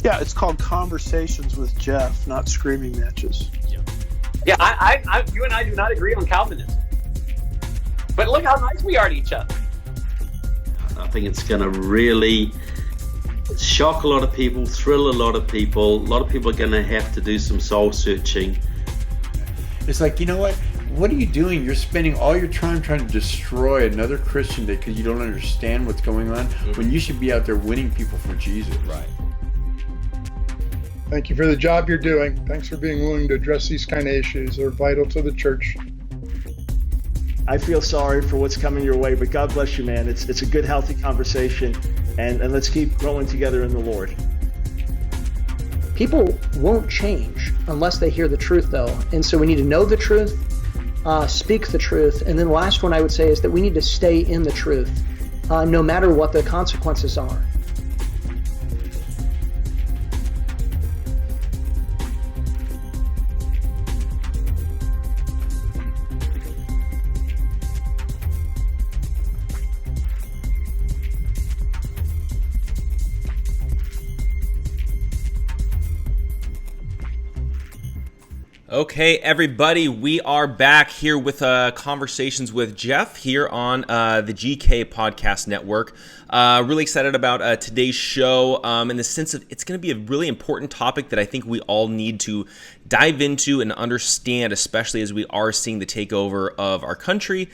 Yeah, it's called Conversations with Jeff, not Screaming Matches. Yeah, you and I do not agree on Calvinism. But look how nice we are to each other. I think it's going to really shock a lot of people, thrill a lot of people. A lot of people are going to have to do some soul searching. It's like, you know what? What are you doing? You're spending all your time trying to destroy another Christian because you don't understand what's going on, when you should be out there winning people for Jesus. Right. Thank you for the job you're doing. Thanks for being willing to address these kind of issues. They're vital to the church. I feel sorry for what's coming your way, but God bless you, man. It's a good, healthy conversation, and let's keep growing together in the Lord. People won't change unless they hear the truth, though. And so we need to know the truth, speak the truth. And then the last one I would say is that we need to stay in the truth, no matter what the consequences are. Okay, everybody, we are back here with Conversations with Jeff here on the GK Podcast Network. Really excited about today's show in the sense of it's going to be a really important topic that I think we all need to dive into and understand, especially as we are seeing the takeover of our country,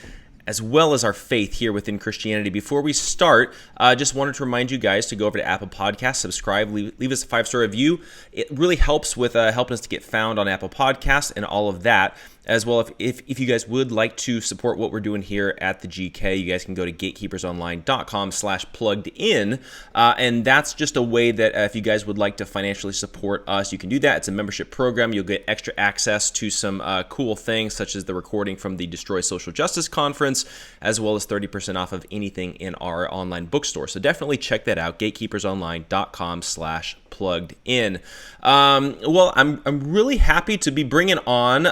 as well as our faith here within Christianity. Before we start, just wanted to remind you guys to go over to Apple Podcasts, subscribe, leave us a 5-star review. It really helps with helping us to get found on Apple Podcasts and all of that. As well, if you guys would like to support what we're doing here at the GK, you guys can go to gatekeepersonline.com/plugged-in, and that's just a way that if you guys would like to financially support us, you can do that. It's a membership program. You'll get extra access to some cool things, such as the recording from the Destroy Social Justice Conference, as well as 30% off of anything in our online bookstore. So definitely check that out, gatekeepersonline.com/plugged-in. Well, I'm really happy to be bringing on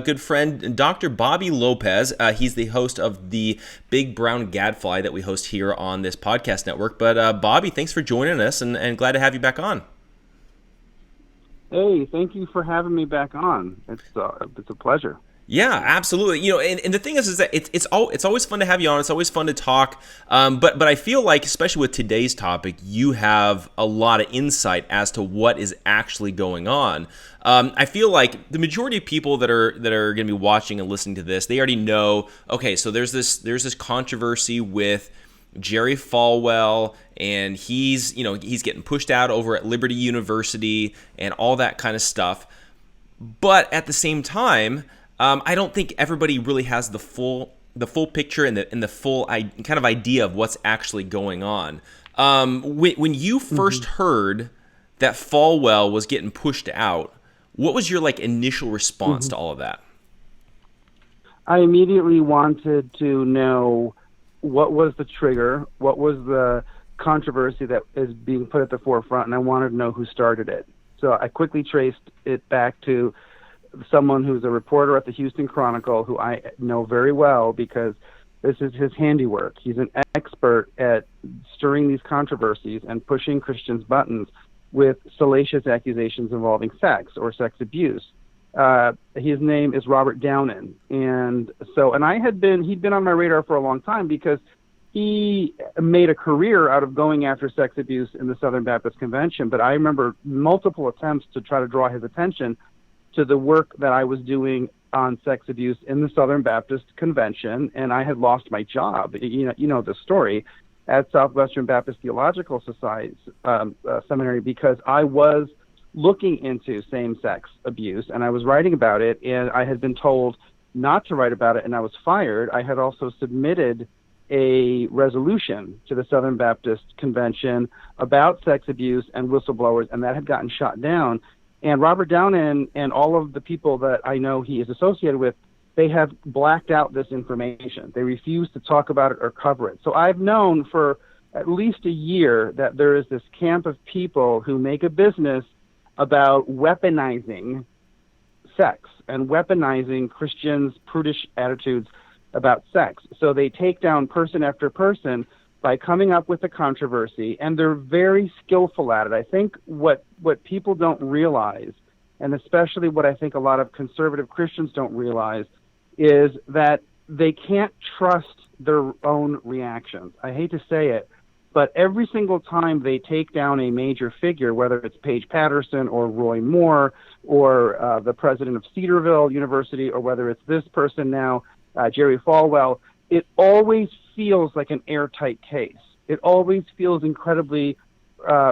good friend Dr. Bobby Lopez. He's the host of the Big Brown Gadfly that we host here on this podcast network. But Bobby, thanks for joining us, and glad to have you back on. Hey, thank you for having me back on. It's a pleasure. Yeah, absolutely. You know, and the thing is that it's always fun to have you on. It's always fun to talk. But I feel like, especially with today's topic, you have a lot of insight as to what is actually going on. I feel like the majority of people that are going to be watching and listening to this, they already know. Okay, so there's this controversy with Jerry Falwell, and he's getting pushed out over at Liberty University and all that kind of stuff. But at the same time, I don't think everybody really has the full picture and the full kind of idea of what's actually going on. When you first heard that Falwell was getting pushed out, what was your initial response to all of that? I immediately wanted to know what was the trigger, what was the controversy that is being put at the forefront, and I wanted to know who started it. So I quickly traced it back to someone who's a reporter at the Houston Chronicle, who I know very well because this is his handiwork. He's an expert at stirring these controversies and pushing Christians' buttons with salacious accusations involving sex or sex abuse. His name is Robert Downen, and he'd been on my radar for a long time because he made a career out of going after sex abuse in the Southern Baptist Convention. But I remember multiple attempts to try to draw his attention to the work that I was doing on sex abuse in the Southern Baptist Convention, and I had lost my job. You know the story at Southwestern Baptist Theological Society Seminary because I was looking into same-sex abuse, and I was writing about it, and I had been told not to write about it, and I was fired. I had also submitted a resolution to the Southern Baptist Convention about sex abuse and whistleblowers, and that had gotten shot down. And Robert Downen and all of the people that I know he is associated with, they have blacked out this information. They refuse to talk about it or cover it. So I've known for at least a year that there is this camp of people who make a business about weaponizing sex and weaponizing Christians' prudish attitudes about sex. So they take down person after person by coming up with a controversy, and they're very skillful at it. I think what people don't realize, and especially what I think a lot of conservative Christians don't realize, is that they can't trust their own reactions. I hate to say it, but every single time they take down a major figure, whether it's Paige Patterson or Roy Moore or the president of Cedarville University, or whether it's this person now, Jerry Falwell, it always feels like an airtight case. It always feels incredibly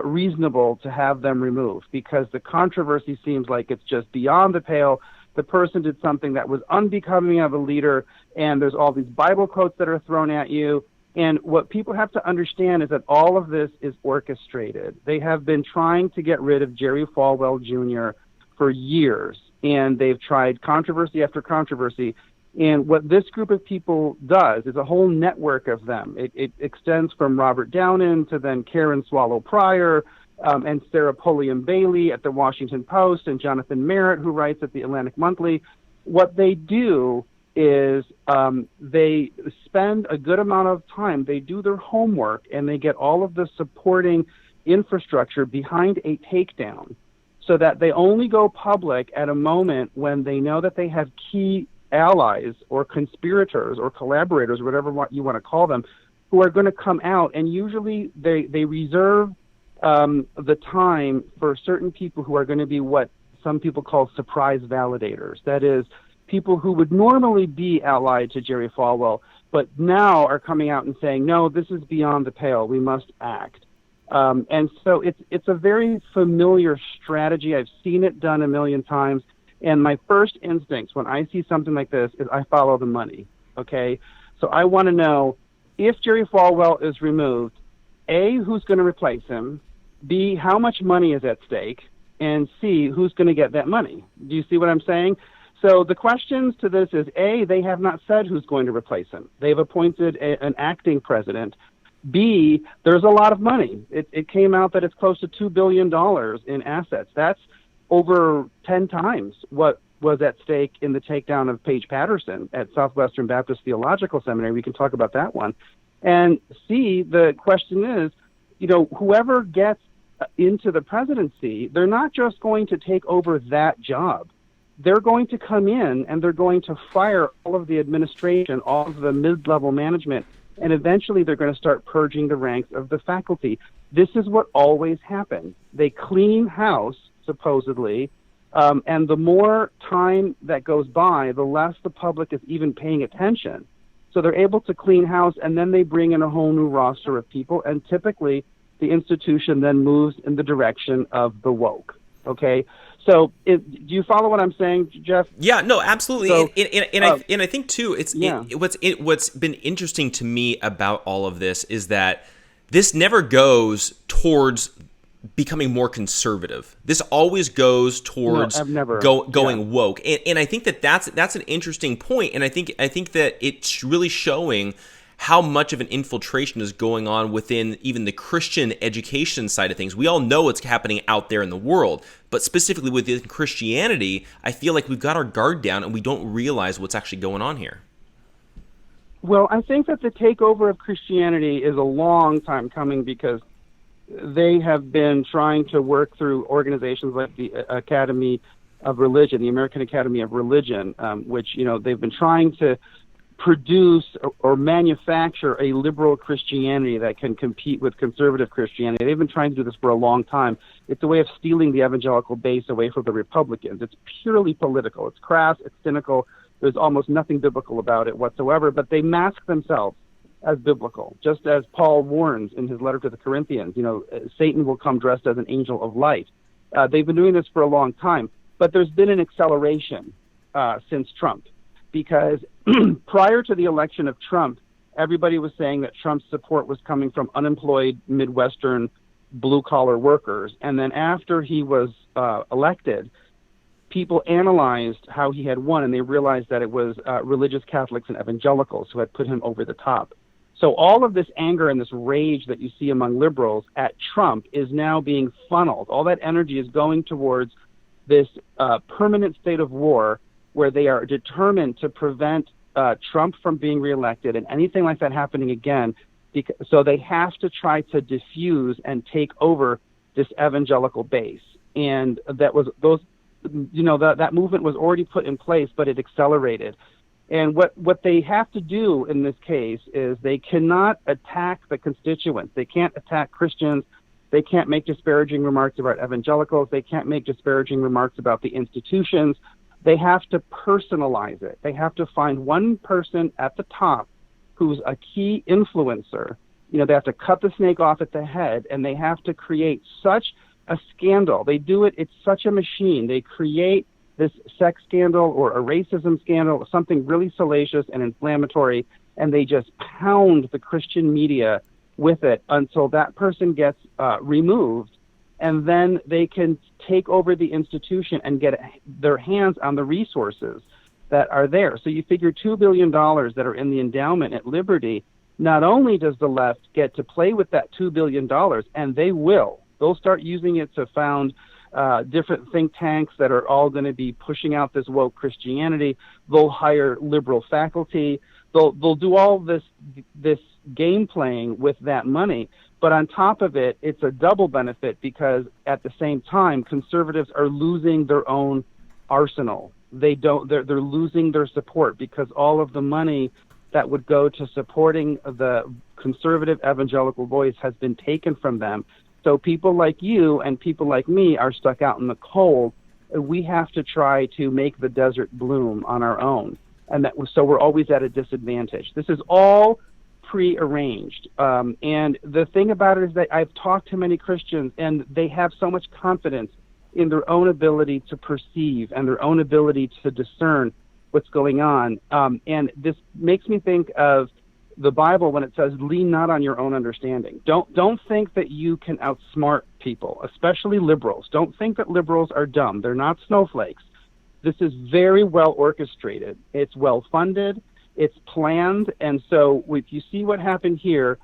reasonable to have them removed, because the controversy seems like it's just beyond the pale. The person did something that was unbecoming of a leader, and there's all these Bible quotes that are thrown at you. And what people have to understand is that all of this is orchestrated. They have been trying to get rid of Jerry Falwell Jr. for years, and they've tried controversy after controversy. And what this group of people does is a whole network of them. It extends from Robert Downen to then Karen Swallow Pryor, and Sarah Pulliam Bailey at the Washington Post, and Jonathan Merritt, who writes at the Atlantic Monthly. What they do is they spend a good amount of time, they do their homework, and they get all of the supporting infrastructure behind a takedown, so that they only go public at a moment when they know that they have key allies or conspirators or collaborators, whatever you want to call them, who are going to come out. And usually they reserve the time for certain people who are going to be what some people call surprise validators. That is, people who would normally be allied to Jerry Falwell, but now are coming out and saying, no, this is beyond the pale, we must act. And so it's a very familiar strategy. I've seen it done a million times. And my first instinct when I see something like this is I follow the money, okay? So I want to know, if Jerry Falwell is removed, A, who's going to replace him? B, how much money is at stake? And C, who's going to get that money? Do you see what I'm saying? So the questions to this is, A, they have not said who's going to replace him. They've appointed an acting president. B, there's a lot of money. It came out that it's close to $2 billion in assets. That's over 10 times what was at stake in the takedown of Paige Patterson at Southwestern Baptist Theological Seminary. We can talk about that one. And C, the question is, whoever gets into the presidency, they're not just going to take over that job. They're going to come in and they're going to fire all of the administration, all of the mid-level management, and eventually they're going to start purging the ranks of the faculty. This is what always happens. They clean house, supposedly, and the more time that goes by, the less the public is even paying attention. So they're able to clean house, and then they bring in a whole new roster of people, and typically the institution then moves in the direction of the woke. Okay? So do you follow what I'm saying, Jeff? Yeah, no, absolutely. So, and I think, too, what's been interesting to me about all of this is that this never goes towards becoming more conservative. This always goes towards going woke. And I think that's an interesting point. And I think that it's really showing how much of an infiltration is going on within even the Christian education side of things. We all know what's happening out there in the world, but specifically within Christianity, I feel like we've got our guard down and we don't realize what's actually going on here. Well, I think that the takeover of Christianity is a long time coming, because they have been trying to work through organizations like the Academy of Religion, the American Academy of Religion, which, they've been trying to produce or manufacture a liberal Christianity that can compete with conservative Christianity. They've been trying to do this for a long time. It's a way of stealing the evangelical base away from the Republicans. It's purely political. It's crass. It's cynical. There's almost nothing biblical about it whatsoever, but they mask themselves as biblical, just as Paul warns in his letter to the Corinthians. Satan will come dressed as an angel of light. They've been doing this for a long time, but there's been an acceleration since Trump, because prior to the election of Trump, everybody was saying that Trump's support was coming from unemployed Midwestern blue-collar workers. And then after he was elected, people analyzed how he had won, and they realized that it was religious Catholics and evangelicals who had put him over the top. So all of this anger and this rage that you see among liberals at Trump is now being funneled. All that energy is going towards this permanent state of war, where they are determined to prevent Trump from being reelected, and anything like that happening again, So they have to try to diffuse and take over this evangelical base. And that movement was already put in place, but it accelerated. And what they have to do in this case is they cannot attack the constituents. They can't attack Christians. They can't make disparaging remarks about evangelicals. They can't make disparaging remarks about the institutions. They have to personalize it. They have to find one person at the top who's a key influencer. They have to cut the snake off at the head, and they have to create such a scandal. They do it. It's such a machine. They create this sex scandal or a racism scandal, something really salacious and inflammatory, and they just pound the Christian media with it until that person gets removed, and then they can take over the institution and get their hands on the resources that are there. So you figure $2 billion that are in the endowment at Liberty, not only does the left get to play with that $2 billion, and they'll start using it to found different think tanks that are all going to be pushing out this woke Christianity. They'll hire liberal faculty. They'll do all this game playing with that money. But on top of it, it's a double benefit because at the same time, conservatives are losing their own arsenal. They're losing their support because all of the money that would go to supporting the conservative evangelical voice has been taken from them. So people like you and people like me are stuck out in the cold. We have to try to make the desert bloom on our own. So we're always at a disadvantage. This is all prearranged. And the thing about it is that I've talked to many Christians, and they have so much confidence in their own ability to perceive and their own ability to discern what's going on. And this makes me think of the Bible when it says, lean not on your own understanding. Don't think that you can outsmart people, especially liberals. Don't think that liberals are dumb. They're not snowflakes. This is very well orchestrated. It's well funded. It's planned. And so if you see what happened here,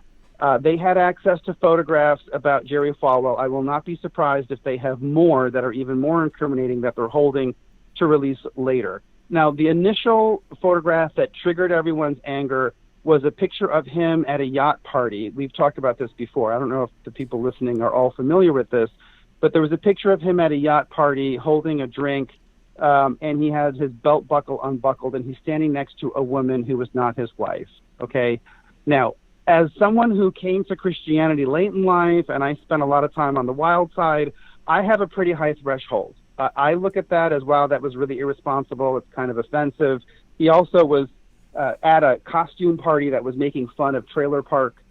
they had access to photographs about Jerry Falwell. I will not be surprised if they have more that are even more incriminating that they're holding to release later. Now, the initial photograph that triggered everyone's anger was a picture of him at a yacht party. We've talked about this before. I don't know if the people listening are all familiar with this, but there was a picture of him at a yacht party holding a drink, and he has his belt buckle unbuckled, and he's standing next to a woman who was not his wife. Okay? Now, as someone who came to Christianity late in life, and I spent a lot of time on the wild side, I have a pretty high threshold. I look at that as, wow, that was really irresponsible. It's kind of offensive. He also was at a costume party that was making fun of trailer park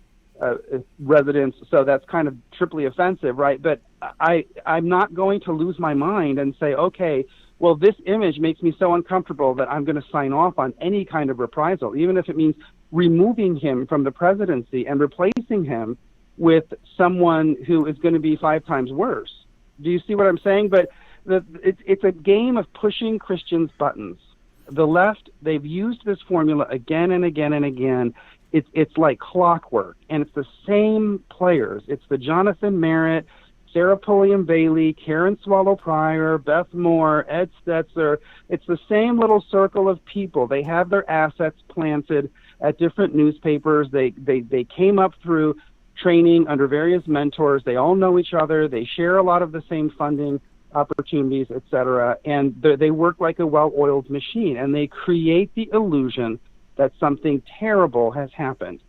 residents, so that's kind of triply offensive, right? But I'm not going to lose my mind and say, okay, well, this image makes me so uncomfortable that I'm going to sign off on any kind of reprisal, even if it means removing him from the presidency and replacing him with someone who is going to be 5 times worse. Do you see what I'm saying? But it's a game of pushing Christians' buttons. The left, they've used this formula again and again and again. It's like clockwork, and it's the same players. It's the Jonathan Merritt, Sarah Pulliam Bailey, Karen Swallow Pryor, Beth Moore, Ed Stetzer. It's the same little circle of people. They have their assets planted at different newspapers. They came up through training under various mentors. They all know each other. They share a lot of the same funding opportunities, etc., and they work like a well-oiled machine, and they create the illusion that something terrible has happened.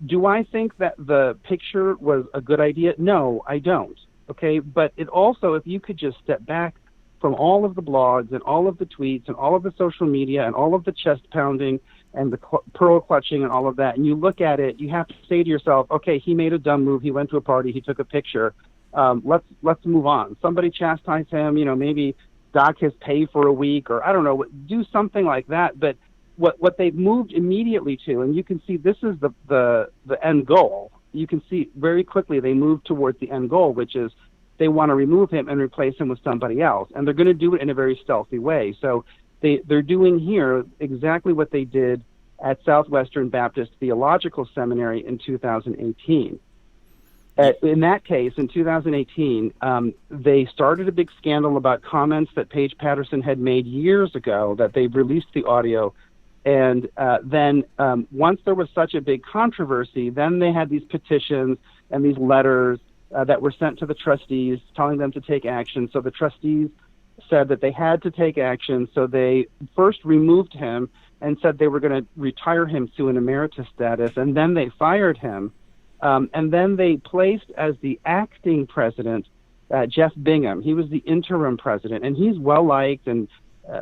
Do I think that the picture was a good idea? No, I don't. Okay, but it also, if you could just step back from all of the blogs and all of the tweets and all of the social media and all of the chest pounding and the pearl clutching and all of that, and you look at it, you have to say to yourself, okay, he made a dumb move. He went to a party. He took a picture. Let's move on. Somebody chastise him, maybe dock his pay for a week, or I don't know, do something like that. But what they've moved immediately to, and you can see this is the end goal. You can see very quickly they move towards the end goal, which is they want to remove him and replace him with somebody else, and they're going to do it in a very stealthy way. So they're doing here exactly what they did at Southwestern Baptist Theological Seminary in 2018. In that case, in 2018, they started a big scandal about comments that Paige Patterson had made years ago that they released the audio, And then once there was such a big controversy, then they had these petitions and these letters that were sent to the trustees telling them to take action. So the trustees said that they had to take action. So they first removed him and said they were going to retire him to an emeritus status, and then they fired him. And then they placed as the acting president Jeff Bingham. He was the interim president, and he's well-liked and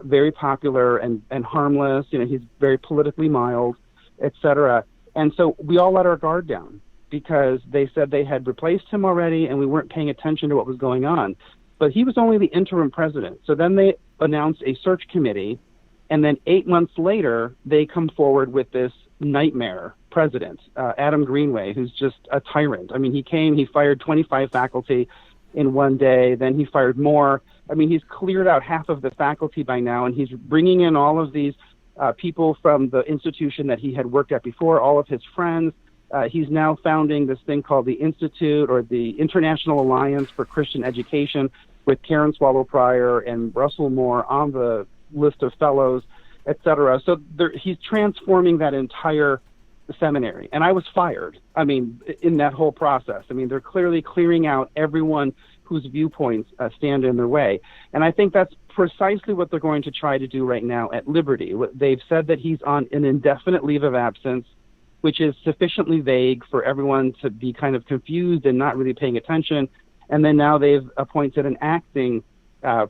very popular and harmless. You know, he's very politically mild, etc. And so we all let our guard down because they said they had replaced him already and we weren't paying attention to what was going on. But he was only the interim president. So then they announced a search committee, and then 8 months later, they come forward with this nightmare president, Adam Greenway, who's just a tyrant. I mean, he fired 25 faculty in one day, then he fired more. I mean, he's cleared out half of the faculty by now, and he's bringing in all of these people from the institution that he had worked at before, all of his friends. He's now founding this thing called the Institute, or the International Alliance for Christian Education, with Karen Swallow Prior and Russell Moore on the list of fellows, etc. So he's transforming that entire seminary. And I was fired, I mean, in that whole process. I mean, they're clearly clearing out everyone whose viewpoints stand in their way. And I think that's precisely what they're going to try to do right now at Liberty. They've said that he's on an indefinite leave of absence, which is sufficiently vague for everyone to be kind of confused and not really paying attention. And then now they've appointed an acting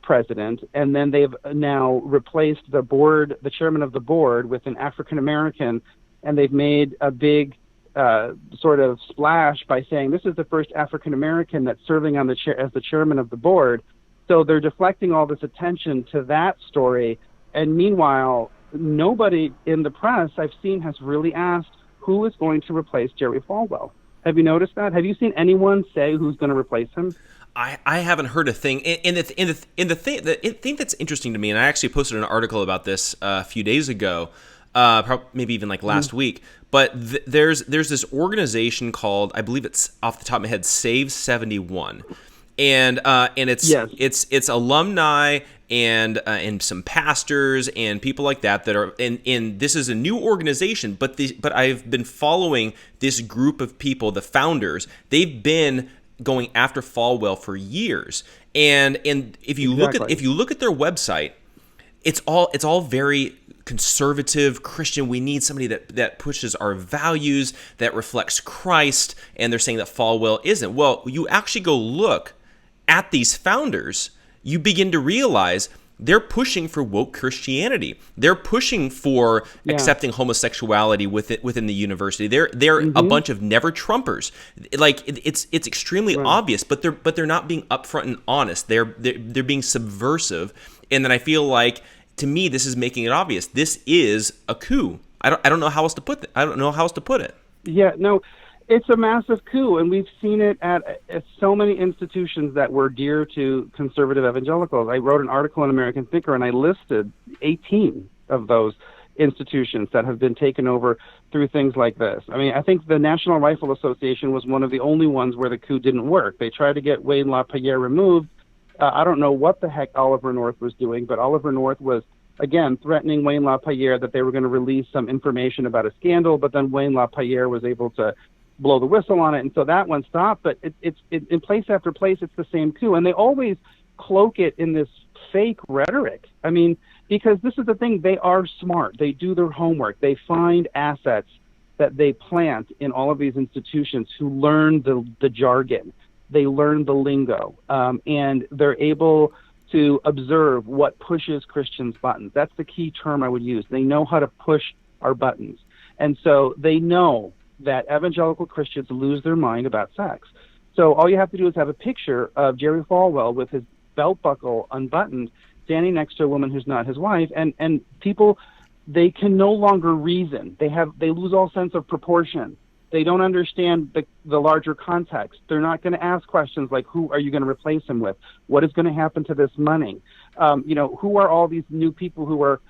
president, and then they've now replaced the chairman of the board with an African-American, and they've made a big sort of splash by saying this is the first African-American that's serving on as the chairman of the board. So they're deflecting all this attention to that story. And meanwhile, nobody in the press I've seen has really asked who is going to replace Jerry Falwell. Have you noticed that? Have you seen anyone say who's going to replace him? I haven't heard a thing. And the thing that's interesting to me, and I actually posted an article about this a few days ago, maybe even like last week. But there's this organization called, I believe it's off the top of my head, Save 71, and it's alumni and some pastors and people like that are in this is a new organization, but I've been following this group of people, the founders. They've been going after Falwell for years, and if you look at their website, it's all very conservative Christian. We need somebody that pushes our values, that reflects Christ, and they're saying that Falwell isn't. Well, you actually go look at these founders, you begin to realize they're pushing for woke Christianity. They're pushing for accepting homosexuality within the university. They're a bunch of never Trumpers. Like it's extremely obvious, but they're not being upfront and honest. They're being subversive, and then I feel like, to me, this is making it obvious. This is a coup. I don't know how else to put it. I don't know how else to put it. Yeah, no, it's a massive coup, and we've seen it at so many institutions that were dear to conservative evangelicals. I wrote an article in American Thinker, and I listed 18 of those institutions that have been taken over through things like this. I mean, I think the National Rifle Association was one of the only ones where the coup didn't work. They tried to get Wayne LaPierre removed. I don't know what the heck Oliver North was doing, but Oliver North was, again, threatening Wayne LaPierre that they were going to release some information about a scandal, but then Wayne LaPierre was able to blow the whistle on it, and so that one stopped. But it's in place after place, it's the same coup, and they always cloak it in this fake rhetoric. I mean, because this is the thing, they are smart. They do their homework. They find assets that they plant in all of these institutions who learn the jargon. They learn the lingo, and they're able to observe what pushes Christians' buttons. That's the key term I would use. They know how to push our buttons. And so they know that evangelical Christians lose their mind about sex. So all you have to do is have a picture of Jerry Falwell with his belt buckle unbuttoned, standing next to a woman who's not his wife, and people, they can no longer reason. They lose all sense of proportion. They don't understand the larger context. They're not going to ask questions like, who are you going to replace him with? What is going to happen to this money? Who are all these new people who are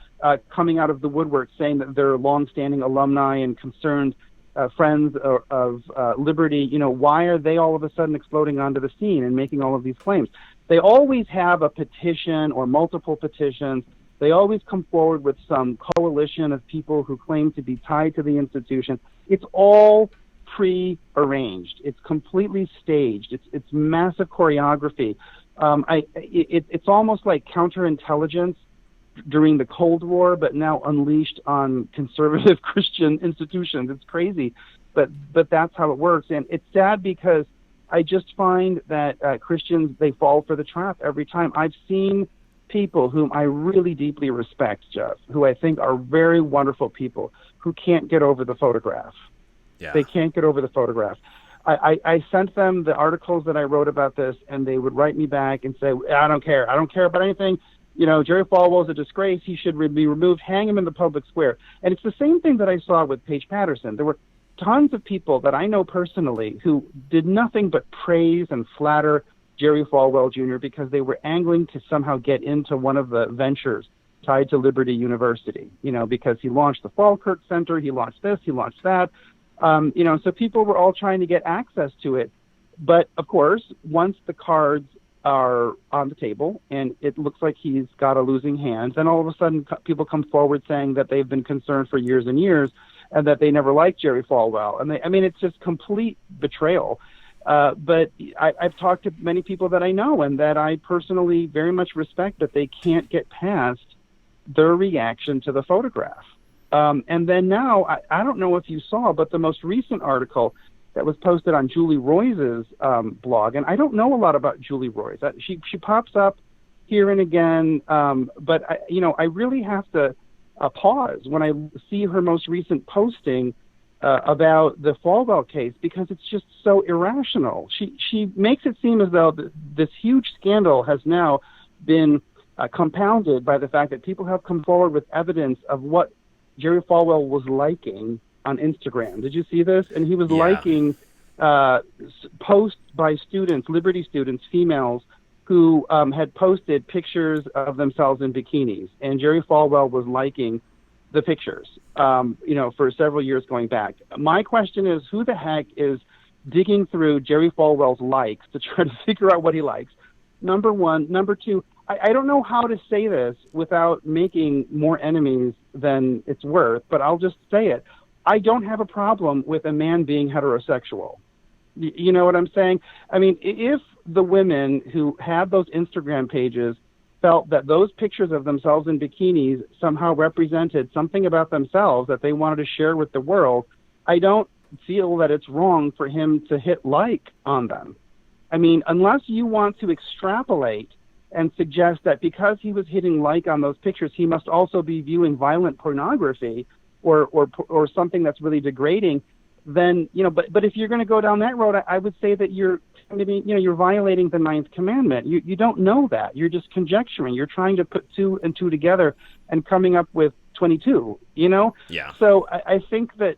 coming out of the woodwork saying that they're longstanding alumni and concerned friends of liberty? Why are they all of a sudden exploding onto the scene and making all of these claims? They always have a petition or multiple petitions They always come forward with some coalition of people who claim to be tied to the institution. It's all pre-arranged. It's completely staged. It's massive choreography. It's almost like counterintelligence during the Cold War, but now unleashed on conservative Christian institutions. It's crazy, but that's how it works. And it's sad because I just find that Christians, they fall for the trap every time. I've seen people whom I really deeply respect, Jeff, who I think are very wonderful people, who can't get over the photograph. Yeah. They can't get over the photograph. I sent them the articles that I wrote about this, and they would write me back and say, I don't care. I don't care about anything. You know, Jerry Falwell is a disgrace. He should be removed. Hang him in the public square. And it's the same thing that I saw with Paige Patterson. There were tons of people that I know personally who did nothing but praise and flatter Jerry Falwell Jr. because they were angling to somehow get into one of the ventures tied to Liberty University, you know, because he launched the Falkirk Center, he launched this, he launched that. You know, so people were all trying to get access to it. But, of course, once the cards are on the table and it looks like he's got a losing hand, then all of a sudden people come forward saying that they've been concerned for years and years and that they never liked Jerry Falwell. And I mean, it's just complete betrayal. But I've talked to many people that I know and that I personally very much respect, that they can't get past their reaction to the photograph. And then now, I don't know if you saw, but the most recent article that was posted on Julie Roy's blog, and I don't know a lot about Julie Roy. She pops up here and again, but I really have to pause when I see her most recent posting about the Falwell case, because it's just so irrational. She makes it seem as though this huge scandal has now been compounded by the fact that people have come forward with evidence of what Jerry Falwell was liking on Instagram. Did you see this? And he was liking posts by students, Liberty students, females, who had posted pictures of themselves in bikinis. And Jerry Falwell was liking the pictures, for several years going back. My question is, who the heck is digging through Jerry Falwell's likes to try to figure out what he likes? Number one. Number two, I don't know how to say this without making more enemies than it's worth, but I'll just say it. I don't have a problem with a man being heterosexual. You know what I'm saying? I mean, if the women who had those Instagram pages felt that those pictures of themselves in bikinis somehow represented something about themselves that they wanted to share with the world, I don't feel that it's wrong for him to hit like on them. I mean, unless you want to extrapolate and suggest that because he was hitting like on those pictures, he must also be viewing violent pornography or something that's really degrading, then, but if you're going to go down that road, I would say that you're violating the 9th commandment. You don't know that. You're just conjecturing. You're trying to put 2 and 2 together and coming up with 22, Yeah. So I think that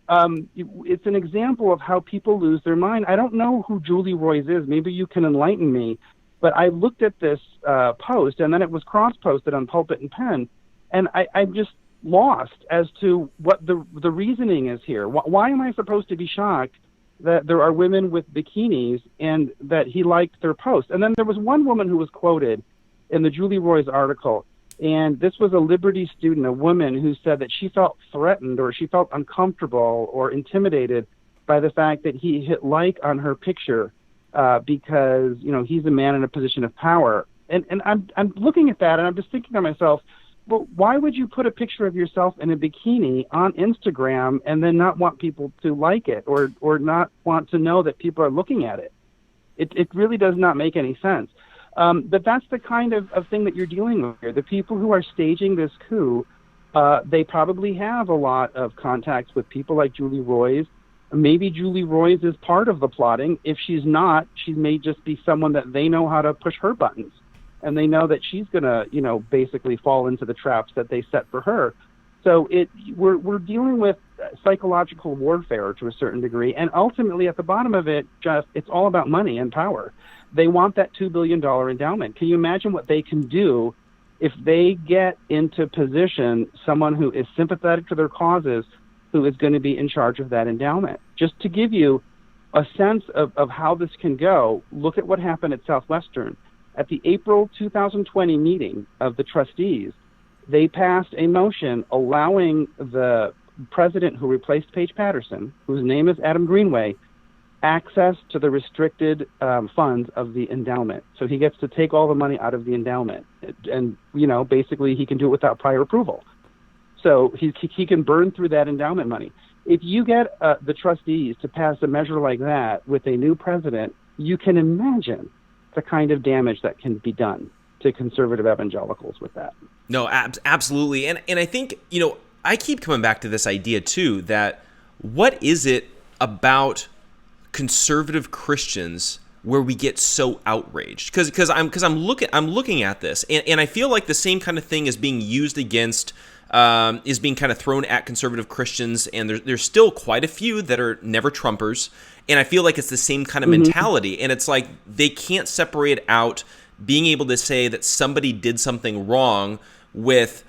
it's an example of how people lose their mind. I don't know who Julie Roy is. Maybe you can enlighten me. But I looked at this post, and then it was cross-posted on Pulpit and Pen, and I'm just lost as to what the reasoning is here. Why am I supposed to be shocked that there are women with bikinis and that he liked their post? And then there was one woman who was quoted in the Julie Roy's article, and this was a Liberty student, a woman who said that she felt threatened or she felt uncomfortable or intimidated by the fact that he hit like on her picture because, he's a man in a position of power. And I'm looking at that and I'm just thinking to myself, well, why would you put a picture of yourself in a bikini on Instagram and then not want people to like it or not want to know that people are looking at it? It really does not make any sense. But that's the kind of thing that you're dealing with here. The people who are staging this coup, they probably have a lot of contacts with people like Julie Roy's. Maybe Julie Roy's is part of the plotting. If she's not, she may just be someone that they know how to push her buttons. And they know that she's going to, basically fall into the traps that they set for her. So we're dealing with psychological warfare to a certain degree. And ultimately, at the bottom of it, Jeff, it's all about money and power. They want that $2 billion endowment. Can you imagine what they can do if they get into position someone who is sympathetic to their causes, who is going to be in charge of that endowment? Just to give you a sense of how this can go, look at what happened at Southwestern. At the April 2020 meeting of the trustees, they passed a motion allowing the president who replaced Paige Patterson, whose name is Adam Greenway, access to the restricted funds of the endowment. So he gets to take all the money out of the endowment. And, basically he can do it without prior approval. So he can burn through that endowment money. If you get the trustees to pass a measure like that with a new president, you can imagine the kind of damage that can be done to conservative evangelicals with that. No, absolutely. And I think, I keep coming back to this idea too, that what is it about conservative Christians where we get so outraged? Because I'm looking at this, and I feel like the same kind of thing is being used against, is being kind of thrown at conservative Christians, and there's still quite a few that are never Trumpers, and I feel like it's the same kind of mentality, and it's like they can't separate out being able to say that somebody did something wrong with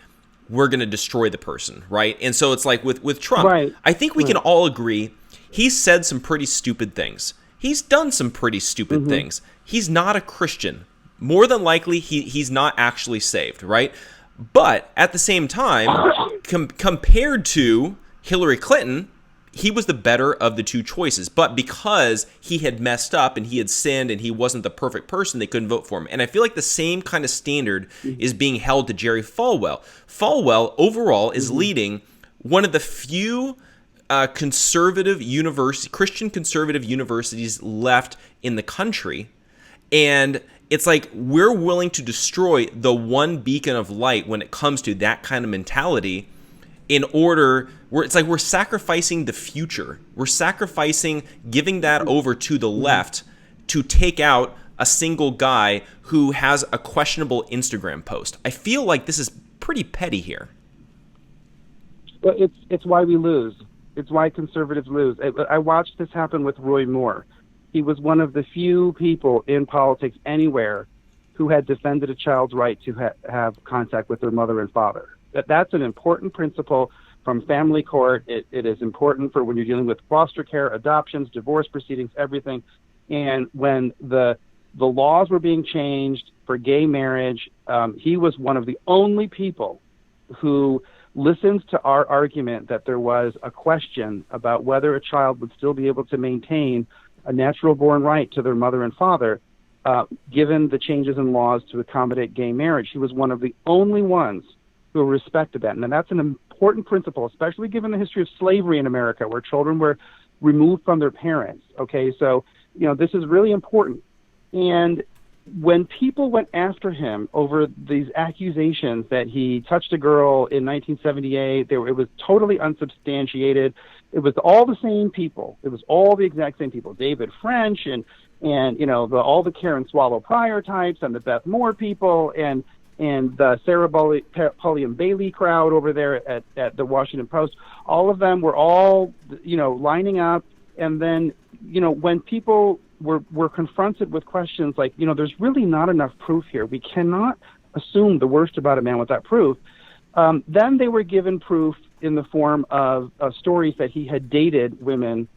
we're going to destroy the person, right? And so it's like with Trump, right. I think we can all agree he's said some pretty stupid things. He's done some pretty stupid things. He's not a Christian. More than likely, he's not actually saved, right? But at the same time, compared to Hillary Clinton, he was the better of the two choices. But because he had messed up and he had sinned and he wasn't the perfect person, they couldn't vote for him. And I feel like the same kind of standard is being held to Jerry Falwell. Falwell, overall, is leading one of the few Christian conservative universities left in the country. And it's like we're willing to destroy the one beacon of light when it comes to that kind of mentality it's like we're sacrificing the future. We're sacrificing giving that over to the left to take out a single guy who has a questionable Instagram post. I feel like this is pretty petty here. Well, it's why we lose. It's why conservatives lose. I watched this happen with Roy Moore. He was one of the few people in politics anywhere who had defended a child's right to have contact with their mother and father. That's an important principle from family court. It is important for when you're dealing with foster care, adoptions, divorce proceedings, everything. And when the laws were being changed for gay marriage, he was one of the only people who listened to our argument that there was a question about whether a child would still be able to maintain a natural-born right to their mother and father, given the changes in laws to accommodate gay marriage. He was one of the only ones who respected that. And that's an important principle, especially given the history of slavery in America, where children were removed from their parents. Okay, so, this is really important. And when people went after him over these accusations that he touched a girl in 1978, it was totally unsubstantiated. It was all the same people. It was all the exact same people. David French and all the Karen Swallow Pryor types and the Beth Moore people and the Sarah Pulliam Bailey crowd over there at the Washington Post. All of them were all, lining up. And then, when people were confronted with questions like, there's really not enough proof here. We cannot assume the worst about a man without proof. Then they were given proof in the form of stories that he had dated women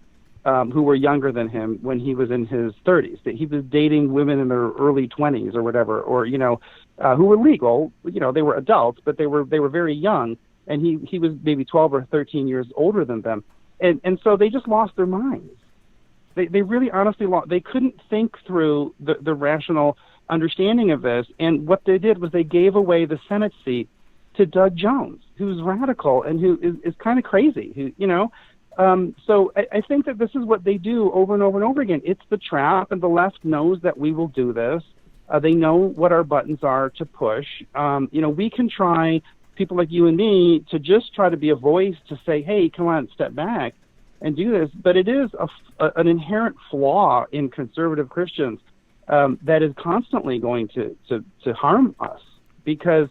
who were younger than him when he was in his 30s, that he was dating women in their early 20s or whatever, or, who were legal. They were adults, but they were very young, and he was maybe 12 or 13 years older than them. And so they just lost their minds. They really honestly lost. They couldn't think through the rational understanding of this. And what they did was they gave away the Senate seat to Doug Jones, who's radical and who is kind of crazy, So I think that this is what they do over and over and over again. It's the trap, and the left knows that we will do this. They know what our buttons are to push. We can try, people like you and me, to just try to be a voice to say, hey, come on, step back and do this. But it is an inherent flaw in conservative Christians that is constantly going to harm us, because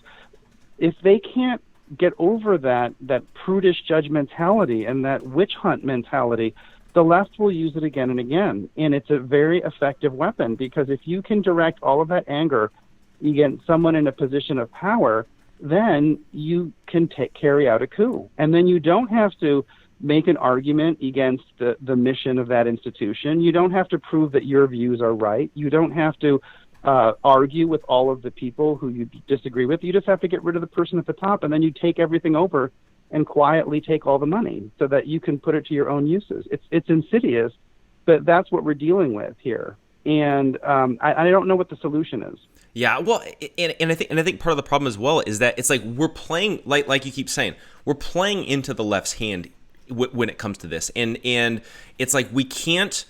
if they can't get over that prudish judgmentality and that witch hunt mentality, the left will use it again and again. And it's a very effective weapon, because if you can direct all of that anger against someone in a position of power, then you can carry out a coup. And then you don't have to make an argument against the mission of that institution. You don't have to prove that your views are right. You don't have to argue with all of the people who you disagree with. You just have to get rid of the person at the top, and then you take everything over and quietly take all the money so that you can put it to your own uses. It's insidious, but that's what we're dealing with here. And I don't know what the solution is. Yeah, well, and I think part of the problem as well is that it's like we're playing, like you keep saying, we're playing into the left's hand when it comes to this, and it's like we can't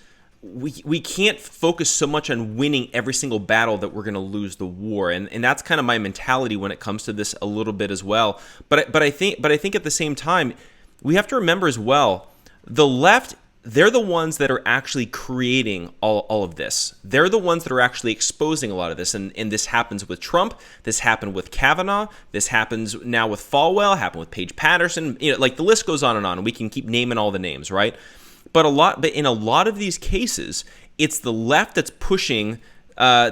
focus so much on winning every single battle that we're going to lose the war, and that's kind of my mentality when it comes to this a little bit as well. But I think at the same time we have to remember as well, the left, they're the ones that are actually creating all of this. They're the ones that are actually exposing a lot of this. And this happens with Trump. This happened with Kavanaugh. This happens now with Falwell, happened with Paige Patterson. Like the list goes on, and we can keep naming all the names, right? But in a lot of these cases, it's the left that's pushing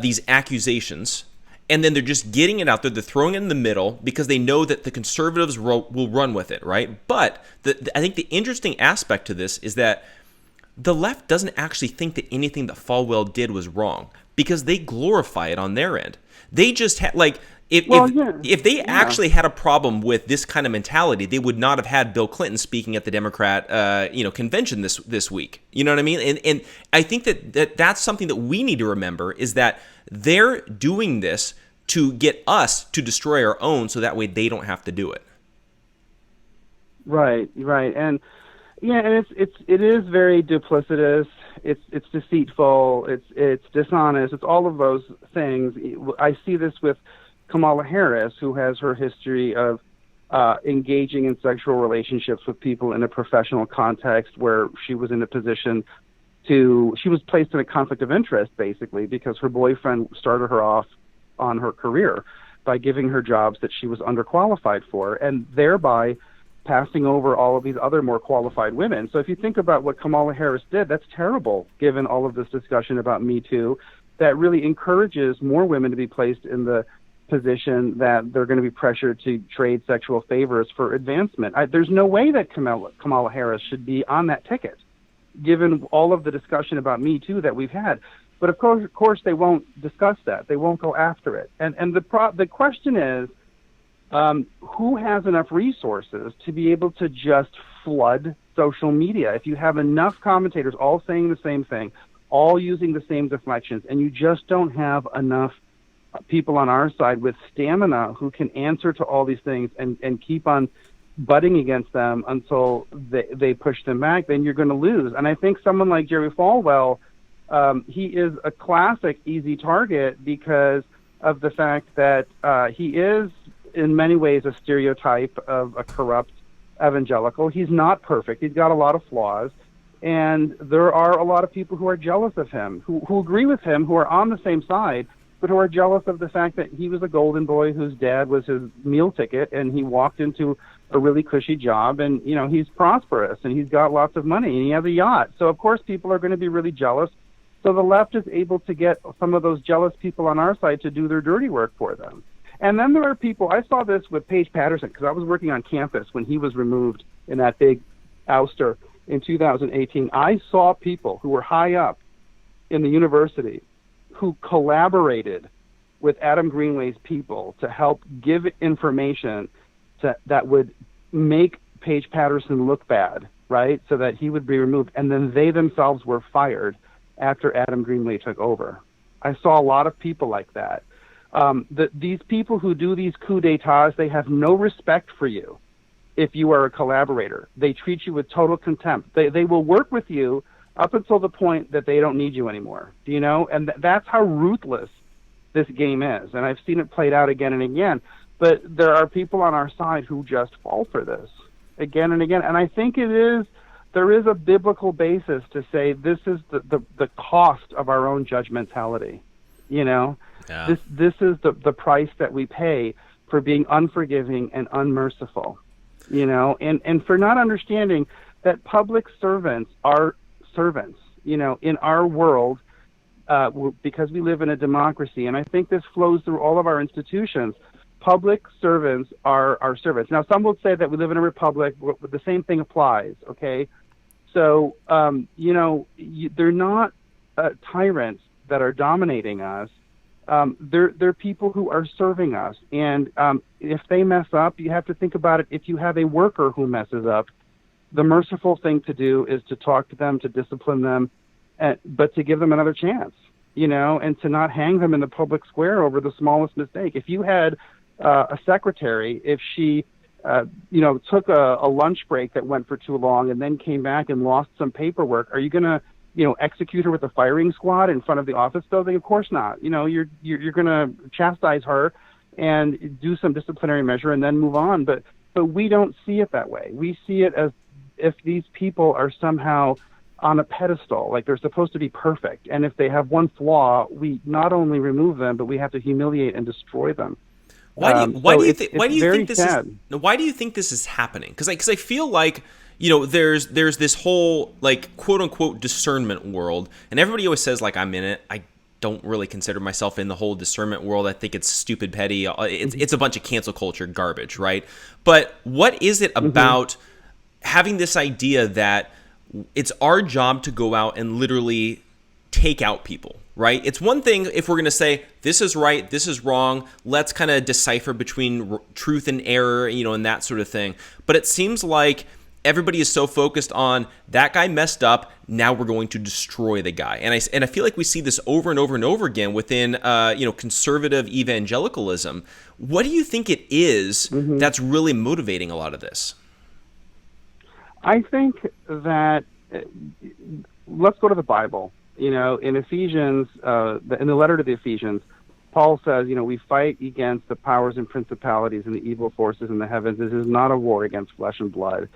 these accusations, and then they're just getting it out there. They're throwing it in the middle because they know that the conservatives will run with it, right? But I think the interesting aspect to this is that the left doesn't actually think that anything that Falwell did was wrong because they glorify it on their end. They just had, like, if they actually had a problem with this kind of mentality, they would not have had Bill Clinton speaking at the Democrat convention this week. You know what I mean? And I think that's something that we need to remember, is that they're doing this to get us to destroy our own, so that way they don't have to do it. Right, and yeah, and it is very duplicitous. It's deceitful. It's dishonest. It's all of those things. I see this with Kamala Harris, who has her history of engaging in sexual relationships with people in a professional context, where she was in a position she was placed in a conflict of interest, basically, because her boyfriend started her off on her career by giving her jobs that she was underqualified for, and thereby passing over all of these other more qualified women. So if you think about what Kamala Harris did, that's terrible, given all of this discussion about Me Too, that really encourages more women to be placed in the position that they're going to be pressured to trade sexual favors for advancement. There's no way that Kamala Harris should be on that ticket, given all of the discussion about Me Too that we've had. But of course they won't discuss that. They won't go after it. And the question is, who has enough resources to be able to just flood social media? If you have enough commentators all saying the same thing, all using the same deflections, and you just don't have enough people on our side with stamina who can answer to all these things and keep on butting against them until they push them back, then you're going to lose. And I think someone like Jerry Falwell, he is a classic easy target because of the fact that he is in many ways a stereotype of a corrupt evangelical. He's not perfect. He's got a lot of flaws. And there are a lot of people who are jealous of him, who agree with him, who are on the same side, but who are jealous of the fact that he was a golden boy whose dad was his meal ticket, and he walked into a really cushy job, and, he's prosperous, and he's got lots of money, and he has a yacht. So, of course, people are going to be really jealous. So the left is able to get some of those jealous people on our side to do their dirty work for them. And then there are people, I saw this with Paige Patterson, because I was working on campus when he was removed in that big ouster in 2018. I saw people who were high up in the university who collaborated with Adam Greenway's people to help give information that would make Paige Patterson look bad, right, so that he would be removed. And then they themselves were fired after Adam Greenway took over. I saw a lot of people like that. These people who do these coups d'etats, they have no respect for you if you are a collaborator. They treat you with total contempt. They will work with you up until the point that they don't need you anymore. Do you know? And that's how ruthless this game is. And I've seen it played out again and again. But there are people on our side who just fall for this again and again. And I think there is a biblical basis to say this is the cost of our own judgmentality. Yeah. This is the price that we pay for being unforgiving and unmerciful, and for not understanding that public servants are servants, in our world, because we live in a democracy. And I think this flows through all of our institutions. Public servants are servants. Now, some will say that we live in a republic, but the same thing applies, okay? So, they're not tyrants that are dominating us. they're people who are serving us. And if they mess up, you have to think about it. If you have a worker who messes up, the merciful thing to do is to talk to them, to discipline them, but to give them another chance, and to not hang them in the public square over the smallest mistake. If you had a secretary, if she, took a lunch break that went for too long and then came back and lost some paperwork, are you going to, execute her with a firing squad in front of the office building? Of course not. You're going to chastise her and do some disciplinary measure and then move on. But we don't see it that way. We see it as if these people are somehow on a pedestal, like they're supposed to be perfect. And if they have one flaw, we not only remove them, but we have to humiliate and destroy them. Why do you think this is happening? Because I feel like there's this whole like quote unquote discernment world, and everybody always says like I'm in it. I don't really consider myself in the whole discernment world. I think it's stupid, petty. It's a bunch of cancel culture garbage, right? But what is it about having this idea that it's our job to go out and literally take out people, right? It's one thing if we're going to say, this is right, this is wrong, let's kind of decipher between truth and error, and that sort of thing. But it seems like everybody is so focused on that guy messed up, now we're going to destroy the guy. And I feel like we see this over and over and over again within conservative evangelicalism. What do you think it is that's really motivating a lot of this? I think that let's go to the Bible. In Ephesians, in the letter to the Ephesians, Paul says, we fight against the powers and principalities and the evil forces in the heavens. This is not a war against flesh and blood.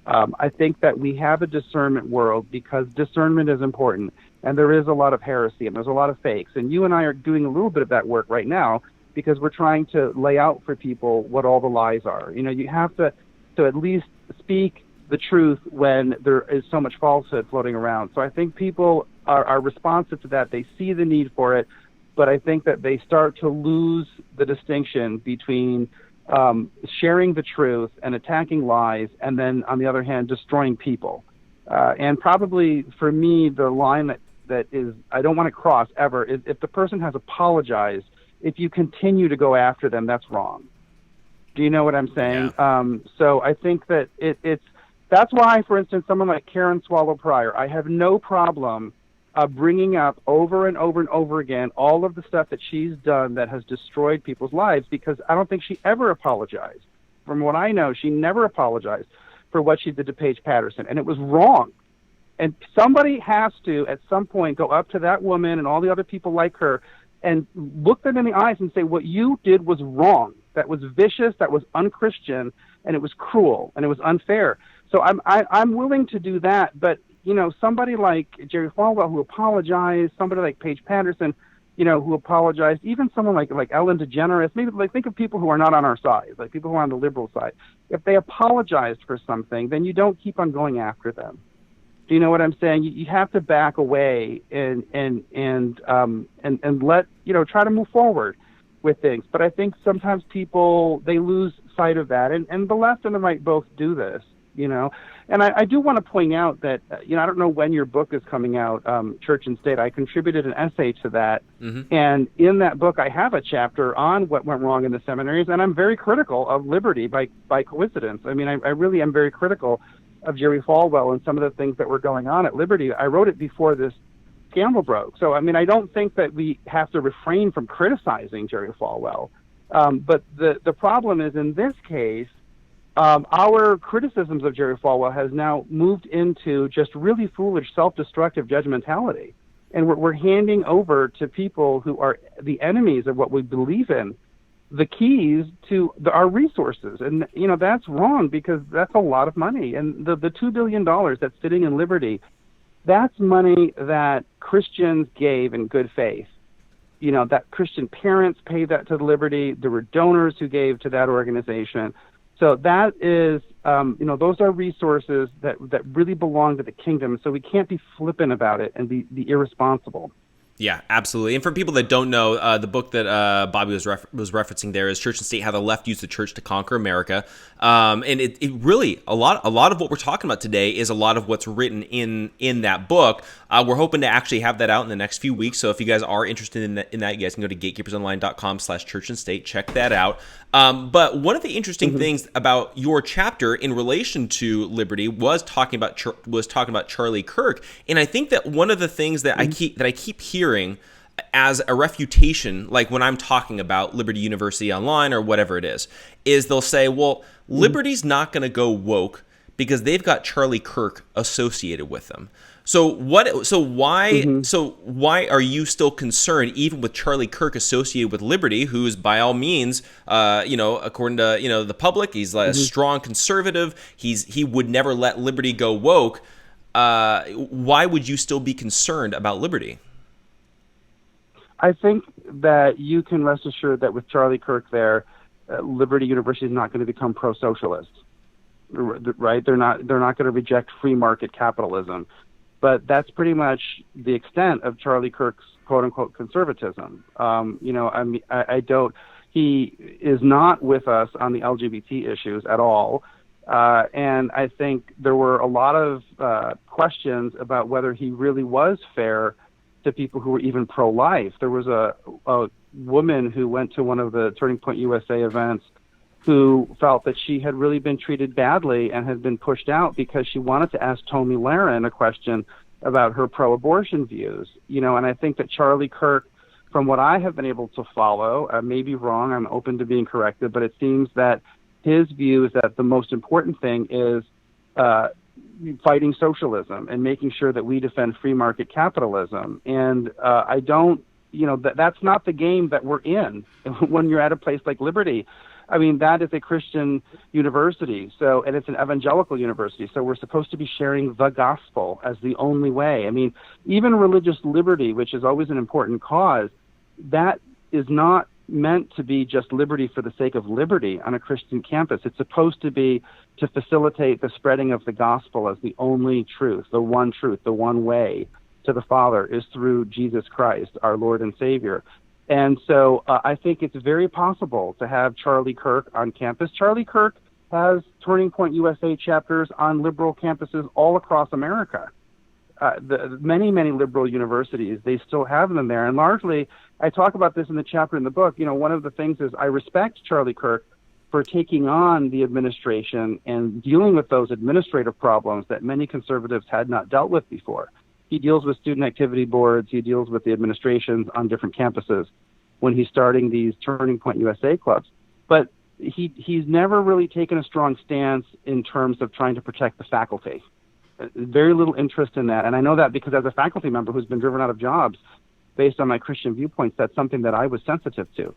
I think that we have a discernment world because discernment is important, and there is a lot of heresy and there's a lot of fakes. And you and I are doing a little bit of that work right now because we're trying to lay out for people what all the lies are. You have to at least speak the truth when there is so much falsehood floating around. So I think people are responsive to that. They see the need for it, but I think that they start to lose the distinction between sharing the truth and attacking lies, and then on the other hand, destroying people. And probably for me, the line that is I don't want to cross ever is if the person has apologized, if you continue to go after them, that's wrong. Do you know what I'm saying? Yeah. So I think that that's why, for instance, someone like Karen Swallow Prior, I have no problem bringing up over and over and over again all of the stuff that she's done that has destroyed people's lives, because I don't think she ever apologized. From what I know, she never apologized for what she did to Paige Patterson, and it was wrong. And somebody has to, at some point, go up to that woman and all the other people like her and look them in the eyes and say, what you did was wrong. That was vicious, that was unchristian, and it was cruel, and it was unfair. So I'm willing to do that, but somebody like Jerry Falwell who apologized, somebody like Paige Patterson, who apologized, even someone like Ellen DeGeneres, maybe think of people who are not on our side, like people who are on the liberal side. If they apologized for something, then you don't keep on going after them. Do you know what I'm saying? You have to back away and let try to move forward with things. But I think sometimes people they lose sight of that, and the left and the right both do this. And I do want to point out that, I don't know when your book is coming out, Church and State. I contributed an essay to that. And in that book, I have a chapter on what went wrong in the seminaries. And I'm very critical of liberty by coincidence. I mean, I really am very critical of Jerry Falwell and some of the things that were going on at Liberty. I wrote it before this scandal broke. So, I mean, I don't think that we have to refrain from criticizing Jerry Falwell. But the problem is, in this case, our criticisms of Jerry Falwell has now moved into just really foolish, self-destructive judgmentality. And we're handing over to people who are the enemies of what we believe in the keys to our resources. And, that's wrong, because that's a lot of money. And the $2 billion that's sitting in Liberty, that's money that Christians gave in good faith. That Christian parents paid that to Liberty. There were donors who gave to that organization. So that is, those are resources that really belong to the kingdom. So we can't be flippant about it and be irresponsible. Yeah, absolutely. And for people that don't know, the book that Bobby was referencing there is Church and State: How the Left Used the Church to Conquer America. And it really, a lot of what we're talking about today is a lot of what's written in that book. We're hoping to actually have that out in the next few weeks. So if you guys are interested in that, you guys can go to gatekeepersonline.com/church and state, check that out. But one of the interesting things about your chapter in relation to liberty was talking about Charlie Kirk. And I think that one of the things that I keep hearing as a refutation, like when I'm talking about Liberty University Online or whatever it is they'll say, well, Liberty's not going to go woke because they've got Charlie Kirk associated with them. So why are you still concerned, even with Charlie Kirk associated with Liberty, who's by all means, according to the public, he's a strong conservative. He would never let Liberty go woke. Why would you still be concerned about Liberty? I think that you can rest assured that with Charlie Kirk there, Liberty University is not going to become pro-socialist, right? They're not going to reject free market capitalism, but that's pretty much the extent of Charlie Kirk's quote unquote conservatism. He is not with us on the LGBT issues at all. And I think there were a lot of questions about whether he really was fair to people who were even pro-life. There was a woman who went to one of the Turning Point USA events who felt that she had really been treated badly and had been pushed out because she wanted to ask Tomi Lahren a question about her pro-abortion views. And I think that Charlie Kirk, from what I have been able to follow, I may be wrong, I'm open to being corrected, but it seems that his view is that the most important thing is fighting socialism and making sure that we defend free market capitalism. And I don't, that's not the game that we're in when you're at a place like Liberty. I mean, that is a Christian university, and it's an evangelical university, so we're supposed to be sharing the gospel as the only way. I mean, even religious liberty, which is always an important cause, that is not meant to be just liberty for the sake of liberty on a Christian campus. It's supposed to be to facilitate the spreading of the gospel as the only truth, the one way to the Father is through Jesus Christ, our Lord and Savior. And so I think it's very possible to have Charlie Kirk on campus. Charlie Kirk has Turning Point USA chapters on liberal campuses all across America. Many liberal universities, they still have them there. And largely, I talk about this in the chapter in the book. One of the things is I respect Charlie Kirk for taking on the administration and dealing with those administrative problems that many conservatives had not dealt with before. He deals with student activity boards. He deals with the administrations on different campuses when he's starting these Turning Point USA clubs. But he's never really taken a strong stance in terms of trying to protect the faculty. Very little interest in that. And I know that because as a faculty member who's been driven out of jobs based on my Christian viewpoints, that's something that I was sensitive to.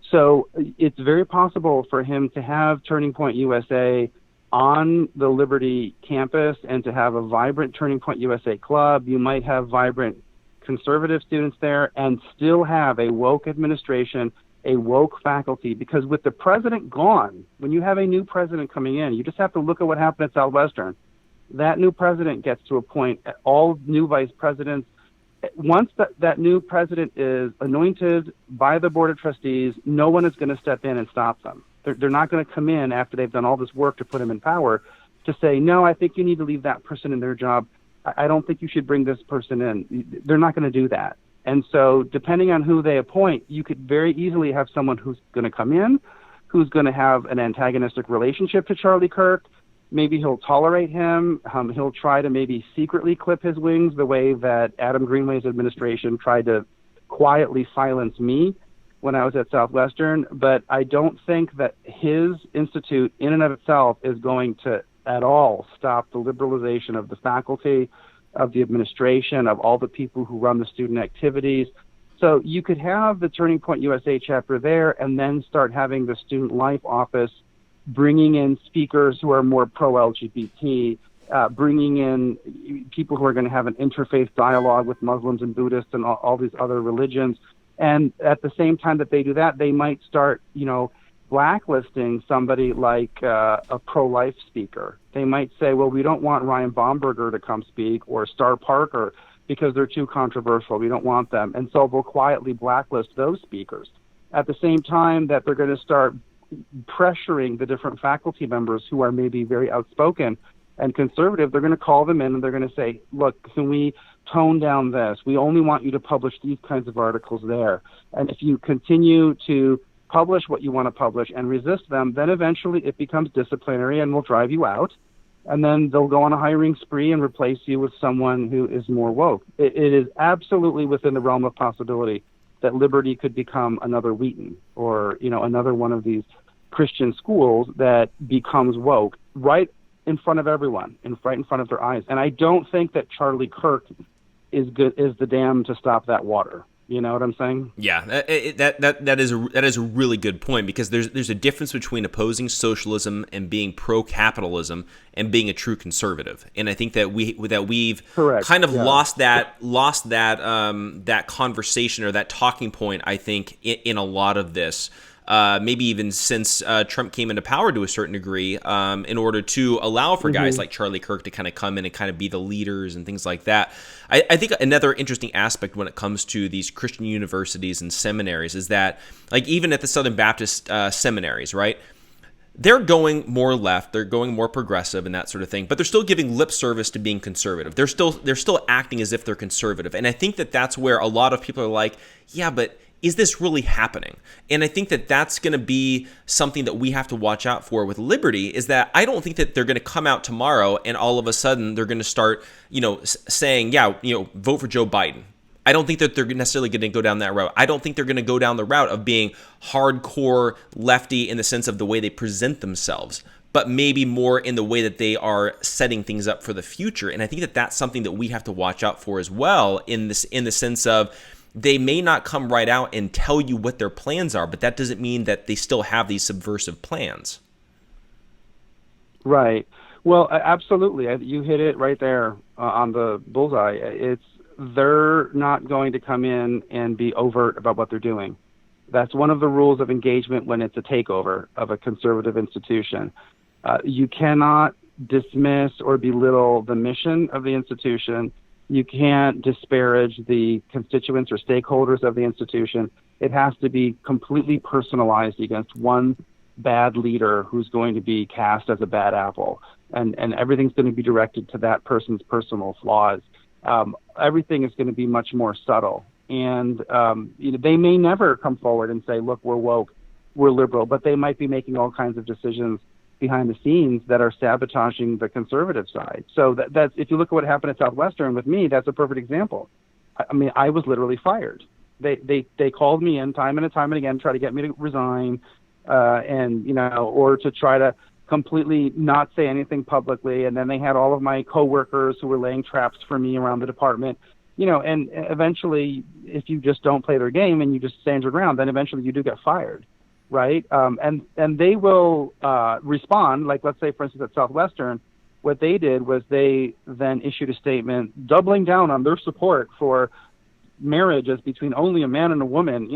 So it's very possible for him to have Turning Point USA on the Liberty campus and to have a vibrant Turning Point USA club. You might have vibrant conservative students there and still have a woke administration, a woke faculty, because with the president gone, when you have a new president coming in, you just have to look at what happened at Southwestern. That new president gets to appoint all new vice presidents. Once that new president is anointed by the Board of Trustees, no one is going to step in and stop them. They're not going to come in after they've done all this work to put him in power to say, no, I think you need to leave that person in their job. I don't think you should bring this person in. They're not going to do that. And so depending on who they appoint, you could very easily have someone who's going to come in, who's going to have an antagonistic relationship to Charlie Kirk. Maybe he'll tolerate him. He'll try to maybe secretly clip his wings the way that Adam Greenway's administration tried to quietly silence me when I was at Southwestern. But I don't think that his institute in and of itself is going to at all stop the liberalization of the faculty, of the administration, of all the people who run the student activities. So you could have the Turning Point USA chapter there and then start having the Student Life Office bringing in speakers who are more pro-LGBT, bringing in people who are going to have an interfaith dialogue with Muslims and Buddhists and all these other religions. And at the same time that they do that, they might start, blacklisting somebody like a pro-life speaker. They might say, well, we don't want Ryan Baumberger to come speak or Star Parker. because they're too controversial. We don't want them. And so we'll quietly blacklist those speakers. At the same time that they're going to start pressuring the different faculty members who are maybe very outspoken and conservative, they're going to call them in and they're going to say, look, can we tone down this? We only want you to publish these kinds of articles there. And if you continue to publish what you want to publish and resist them, then eventually it becomes disciplinary and will drive you out. And then they'll go on a hiring spree and replace you with someone who is more woke. It is absolutely within the realm of possibility that Liberty could become another Wheaton or, another one of these Christian schools that becomes woke right in front of everyone, right in front of their eyes. And I don't think that Charlie Kirk is the dam to stop that water. You know what I'm saying? Yeah, that is a really good point, because there's a difference between opposing socialism and being pro-capitalism and being a true conservative. And I think that we've Correct. kind of Yeah. lost that conversation or that talking point, I think, in a lot of this. Maybe even since Trump came into power to a certain degree, in order to allow for guys like Charlie Kirk to kind of come in and kind of be the leaders and things like that. I think another interesting aspect when it comes to these Christian universities and seminaries is that, like, even at the Southern Baptist seminaries, right? They're going more left, they're going more progressive and that sort of thing, but they're still giving lip service to being conservative. They're still acting as if they're conservative. And I think that that's where a lot of people are like, yeah, but is this really happening? And I think that that's going to be something that we have to watch out for with Liberty, is that I don't think that they're going to come out tomorrow and all of a sudden they're going to start, saying, vote for Joe Biden. I don't think that they're necessarily going to go down that route. I don't think they're going to go down the route of being hardcore lefty in the sense of the way they present themselves, but maybe more in the way that they are setting things up for the future. And I think that that's something that we have to watch out for as well, in the sense of, they may not come right out and tell you what their plans are, but that doesn't mean that they still have these subversive plans. Right. Well, absolutely. You hit it right there on the bullseye. They're not going to come in and be overt about what they're doing. That's one of the rules of engagement when it's a takeover of a conservative institution. You cannot dismiss or belittle the mission of the institution. You can't disparage the constituents or stakeholders of the institution. It has to be completely personalized against one bad leader who's going to be cast as a bad apple. And everything's going to be directed to that person's personal flaws. Everything is going to be much more subtle. And they may never come forward and say, look, we're woke, we're liberal, but they might be making all kinds of decisions behind the scenes that are sabotaging the conservative side. So that's, if you look at what happened at Southwestern with me, that's a perfect example. I mean, I was literally fired. They called me in time and again, try to get me to resign, or to try to completely not say anything publicly. And then they had all of my coworkers who were laying traps for me around the department, and eventually, if you just don't play their game and you just stand your ground, then eventually you do get fired. Right. And they will respond. Like, let's say, for instance, at Southwestern, what they did was they then issued a statement doubling down on their support for marriage as between only a man and a woman.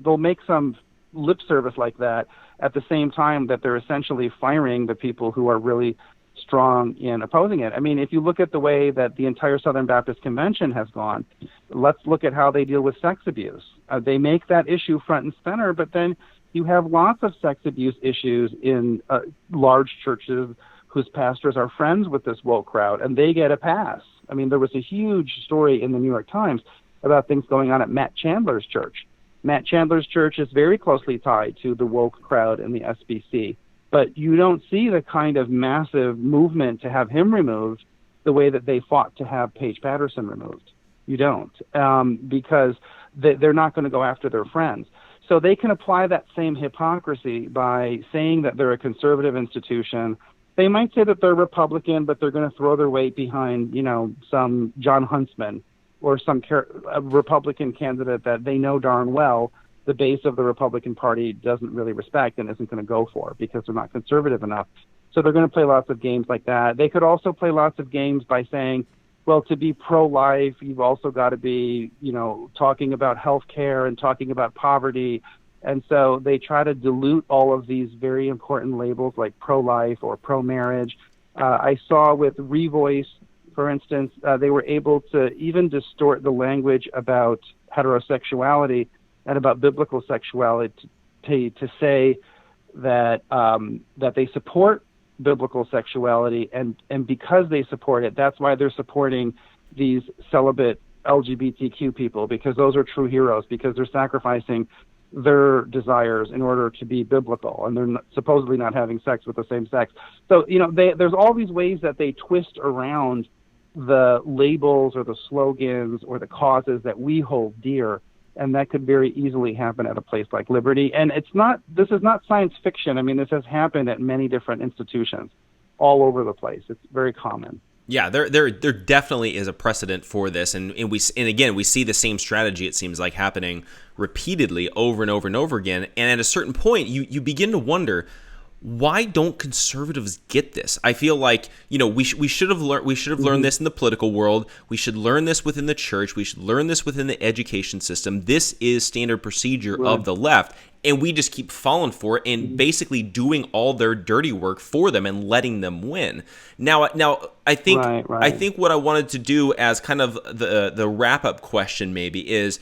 They'll make some lip service like that at the same time that they're essentially firing the people who are really strong in opposing it. I mean, if you look at the way that the entire Southern Baptist Convention has gone, let's look at how they deal with sex abuse. They make that issue front and center, but then you have lots of sex abuse issues in large churches whose pastors are friends with this woke crowd, and they get a pass. I mean, there was a huge story in the New York Times about things going on at Matt Chandler's church. Matt Chandler's church is very closely tied to the woke crowd in the SBC, but you don't see the kind of massive movement to have him removed the way that they fought to have Paige Patterson removed. You don't, because they're not going to go after their friends. So they can apply that same hypocrisy by saying that they're a conservative institution. They might say that they're Republican, but they're going to throw their weight behind, some John Huntsman or some Republican candidate that they know darn well the base of the Republican Party doesn't really respect and isn't going to go for because they're not conservative enough. So they're going to play lots of games like that. They could also play lots of games by saying, well, to be pro-life, you've also got to be, talking about health care and talking about poverty. And so they try to dilute all of these very important labels like pro-life or pro-marriage. I saw with Revoice For instance, they were able to even distort the language about heterosexuality and about biblical sexuality to say that that they support biblical sexuality, and because they support it, that's why they're supporting these celibate LGBTQ people, because those are true heroes, because they're sacrificing their desires in order to be biblical, and they're supposedly not having sex with the same sex. So, there's all these ways that they twist around the labels or the slogans or the causes that we hold dear, and that could very easily happen at a place like Liberty. And this is not science fiction. I mean, this has happened at many different institutions all over the place. It's very common. Yeah, there definitely is a precedent for this, and again we see the same strategy, it seems like, happening repeatedly over and over and over again. And at a certain point, you begin to wonder, why don't conservatives get this? I feel like we should have learned this in the political world. We should learn this within the church. We should learn this within the education system. This is standard procedure of the left, and we just keep falling for it and basically doing all their dirty work for them and letting them win. Now I think I think what I wanted to do as kind of the wrap up question maybe is,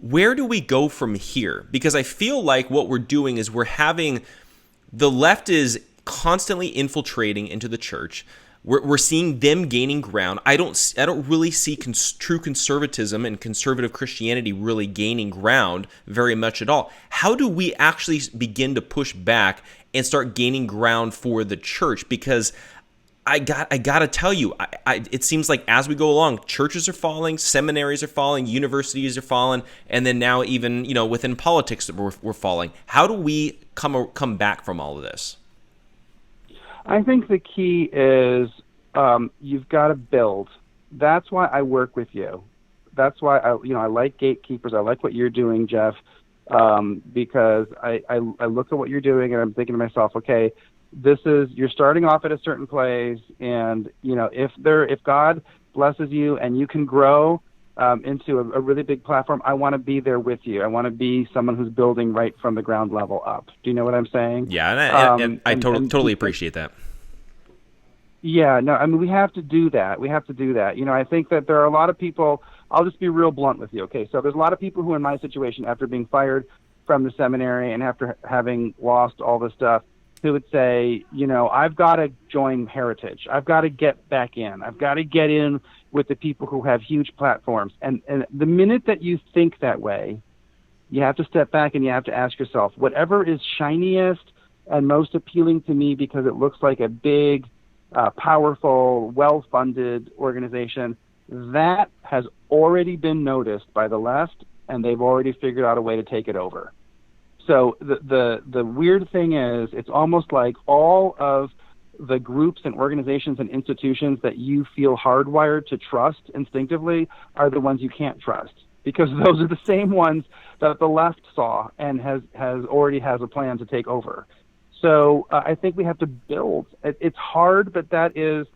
where do we go from here? Because I feel like what we're doing is the left is constantly infiltrating into the church. We're seeing them gaining ground. I don't really see true conservatism and conservative Christianity really gaining ground very much at all. How do we actually begin to push back and start gaining ground for the church? Because I gotta tell you, it seems like as we go along, churches are falling, seminaries are falling, universities are falling, and then now even within politics we're falling. How do we come back from all of this? I think the key is you've got to build. That's why I work with you. That's why I like gatekeepers. I like what you're doing, Jeff, because I look at what you're doing and I'm thinking to myself, okay, you're starting off at a certain place, and if God blesses you and you can grow into a really big platform, I want to be there with you. I want to be someone who's building right from the ground level up. Do you know what I'm saying? Yeah, and I totally appreciate that. Yeah, no, I mean, we have to do that. I think that there are a lot of people, I'll just be real blunt with you, okay? So there's a lot of people who are in my situation, after being fired from the seminary and after having lost all this stuff, who would say, I've got to join Heritage. I've got to get back in. I've got to get in with the people who have huge platforms. And the minute that you think that way, you have to step back and you have to ask yourself, whatever is shiniest and most appealing to me because it looks like a big, powerful, well-funded organization, that has already been noticed by the left, and they've already figured out a way to take it over. So the weird thing is, it's almost like all of the groups and organizations and institutions that you feel hardwired to trust instinctively are the ones you can't trust, because those are the same ones that the left saw and already has a plan to take over. So I think we have to build. It's hard, but that is,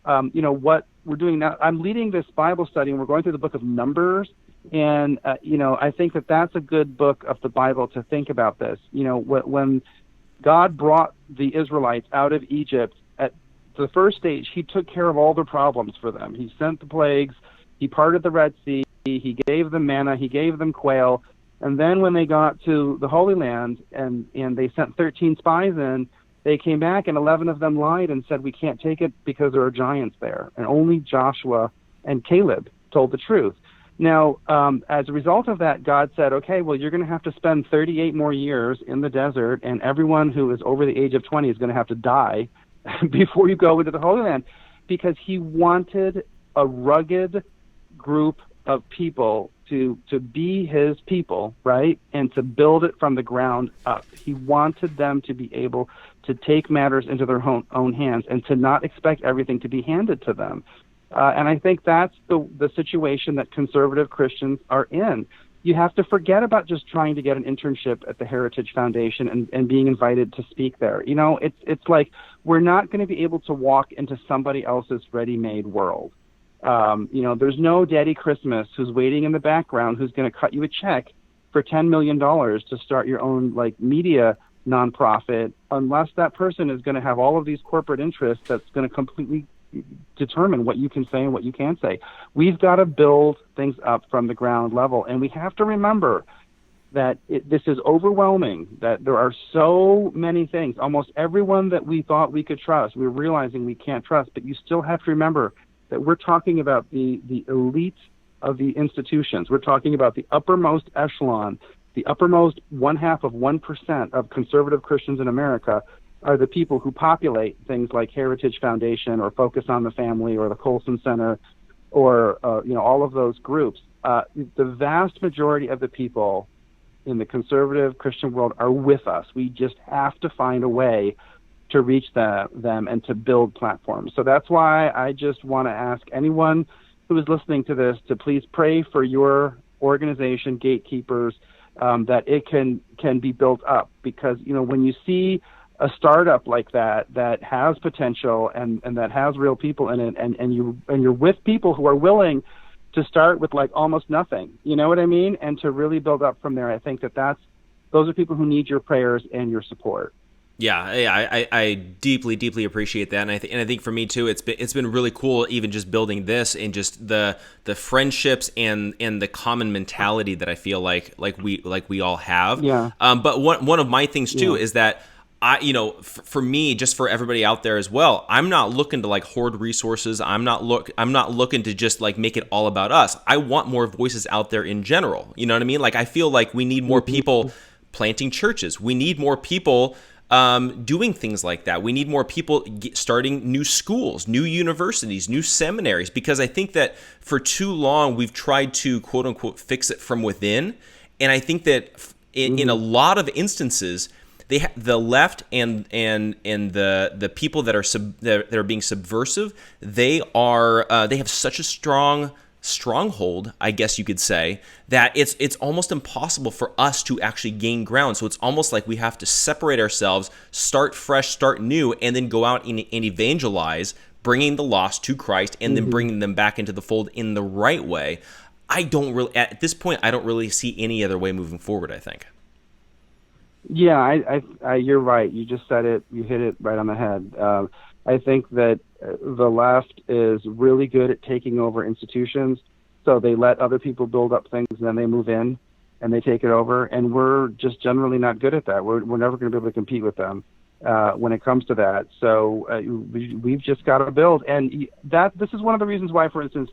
what we're doing now. I'm leading this Bible study, and we're going through the book of Numbers. And, I think that that's a good book of the Bible to think about this. When God brought the Israelites out of Egypt, at the first stage, he took care of all their problems for them. He sent the plagues. He parted the Red Sea. He gave them manna. He gave them quail. And then when they got to the Holy Land and they sent 13 spies in, they came back and 11 of them lied and said, we can't take it because there are giants there. And only Joshua and Caleb told the truth. Now, as a result of that, God said, okay, well, you're going to have to spend 38 more years in the desert, and everyone who is over the age of 20 is going to have to die before you go into the Holy Land, because he wanted a rugged group of people to be his people, right, and to build it from the ground up. He wanted them to be able to take matters into their own hands and to not expect everything to be handed to them. And I think that's the situation that conservative Christians are in. You have to forget about just trying to get an internship at the Heritage Foundation and being invited to speak there. It's like we're not going to be able to walk into somebody else's ready-made world. There's no Daddy Christmas who's waiting in the background who's going to cut you a check for $10 million to start your own media nonprofit, unless that person is going to have all of these corporate interests that's going to completely determine what you can say and what you can't say. We've got to build things up from the ground level, and we have to remember that this is overwhelming, that there are so many things. Almost everyone that we thought we could trust, we're realizing we can't trust, but you still have to remember that we're talking about the elite of the institutions. We're talking about the uppermost echelon, the uppermost 0.5% of conservative Christians in America are the people who populate things like Heritage Foundation or Focus on the Family or the Colson Center or all of those groups. The vast majority of the people in the conservative Christian world are with us. We just have to find a way to reach them and to build platforms. So that's why I just want to ask anyone who is listening to this to please pray for your organization, Gatekeepers, that it can be built up. Because, when you see a startup like that has potential and that has real people in it, and you're with people who are willing to start with like almost nothing, you know what I mean? And to really build up from there. I think those are people who need your prayers and your support. Yeah, I deeply, deeply appreciate that, and I think for me too, it's been really cool, even just building this and just the friendships and the common mentality that I feel like we all have. Yeah. But one of my things too is that for me, just for everybody out there as well, I'm not looking to like hoard resources. I'm not looking to just like make it all about us. I want more voices out there in general. You know what I mean? Like I feel like we need more people planting churches. We need more people doing things like that. We need more people starting new schools, new universities, new seminaries, because I think that for too long we've tried to quote unquote fix it from within. And I think that in a lot of instances, the left and the people that are being subversive, they have such a stronghold, I guess you could say, that it's almost impossible for us to actually gain ground. So it's almost like we have to separate ourselves, start fresh, start new, and then go out and evangelize, bringing the lost to Christ, and then bringing them back into the fold in the right way. At this point, I don't really see any other way moving forward, I think. Yeah, you're right. You just said it. You hit it right on the head. I think that the left is really good at taking over institutions. So they let other people build up things, and then they move in and they take it over. And we're just generally not good at that. We're never going to be able to compete with them when it comes to that. So we've just got to build. And this is one of the reasons why, for instance,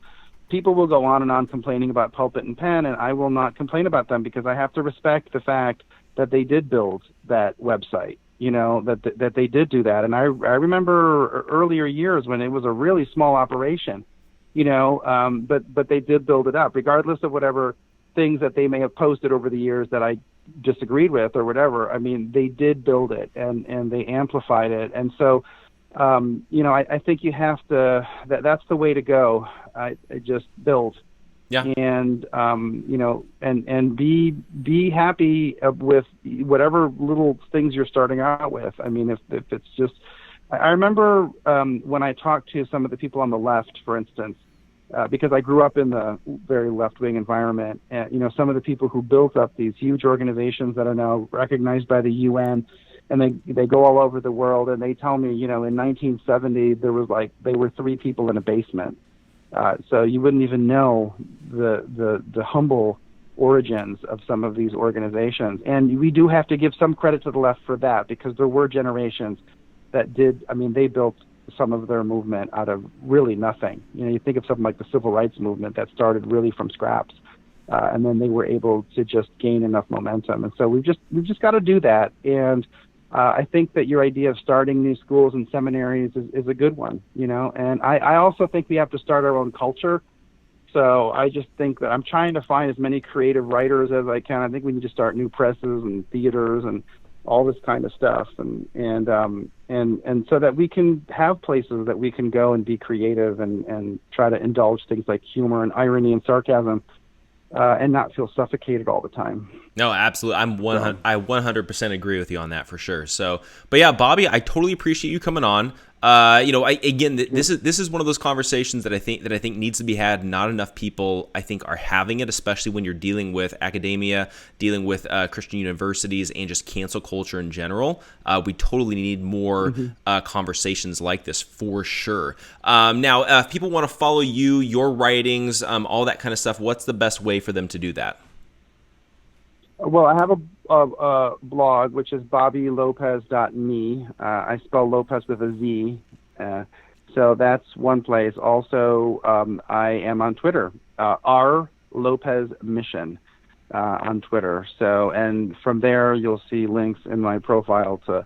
people will go on and on complaining about Pulpit and Pen, and I will not complain about them because I have to respect the fact that they did build that website, that they did do that. And I remember earlier years when it was a really small operation, but they did build it up, regardless of whatever things that they may have posted over the years that I disagreed with or whatever. I mean, they did build it and they amplified it. And so, I think you have to, that's the way to go. I just build. Yeah. And and be happy with whatever little things you're starting out with. I mean, if it's just, I remember when I talked to some of the people on the left, for instance, because I grew up in the very left-wing environment, and some of the people who built up these huge organizations that are now recognized by the UN, and they go all over the world, and they tell me, in 1970 there were 3 people in a basement. So you wouldn't even know the humble origins of some of these organizations. And we do have to give some credit to the left for that, because there were generations that they built some of their movement out of really nothing. You think of something like the civil rights movement that started really from scraps, and then they were able to just gain enough momentum. And so we've just got to do that. And I think that your idea of starting new schools and seminaries is a good one, and I also think we have to start our own culture. So I just think that I'm trying to find as many creative writers as I can. I think we need to start new presses and theaters and all this kind of stuff, and so that we can have places that we can go and be creative and try to indulge things like humor and irony and sarcasm, and not feel suffocated all the time. No, absolutely. I 100% agree with you on that for sure. So, but yeah, Bobby, I totally appreciate you coming on. This is one of those conversations that I think needs to be had. Not enough people, I think, are having it, especially when you're dealing with academia, dealing with Christian universities, and just cancel culture in general. We totally need more conversations like this for sure. Now, if people want to follow you, your writings, all that kind of stuff, what's the best way for them to do that? Well, I have a blog, which is bobbylopez.me. I spell Lopez with a Z. So that's one place. Also, I am on Twitter, R Lopez Mission on Twitter. So, and from there, you'll see links in my profile to